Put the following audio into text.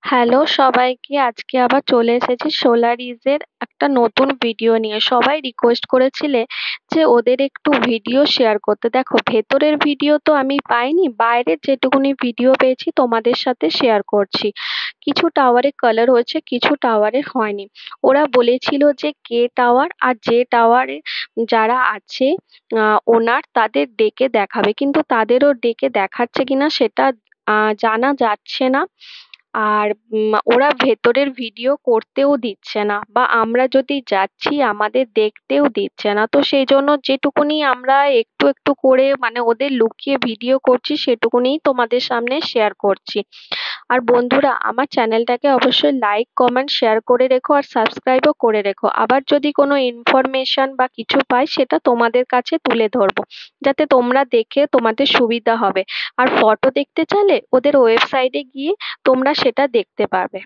Hello সবাইকে, আজকে আবার চলে এসেছি সোলারিজের একটা নতুন ভিডিও নিয়ে। সবাই রিকোয়েস্ট করেছিলে যে ওদের একটু ভিডিও শেয়ার করতে। দেখো, ভেতরের ভিডিও তো আমি পাইনি, বাইরের যেটুকুনি ভিডিও পেয়েছি তোমাদের সাথে শেয়ার করছি। কিছু টাওয়ারে কালার হয়েছে, কিছু টাওয়ারে হয়নি। ওরা বলেছিল যে কে টাওয়ার আর যে টাওয়ারে যারা আছে ওনার, তাদের ডেকে দেখাবে, কিন্তু তাদেরও ডেকে দেখাচ্ছে কিনা সেটা জানা যাচ্ছে না। আর ওরা ভেতরের ভিডিও করতেও দিচ্ছে না, বা আমরা যদি যাচ্ছি আমাদের দেখতেও দিচ্ছে না। তো সেই জন্য যেটুকুনি আমরা একটু একটু করে মানে ওদের লুকিয়ে ভিডিও করছি সেটুকুনিই তোমাদের সামনে শেয়ার করছি। আর বন্ধুরা, আমার চ্যানেলটাকে অবশ্যই লাইক কমেন্ট শেয়ার করে রেখো, আর সাবস্ক্রাইবও করে রেখো। আবার যদি কোনো ইনফরমেশন বা কিছু পাই সেটা তোমাদের কাছে তুলে ধরবো, যাতে তোমরা দেখে তোমাদের সুবিধা হবে। আর ফটো দেখতে চাইলে ওদের ওয়েবসাইটে গিয়ে তোমরা সেটা দেখতে পারবে।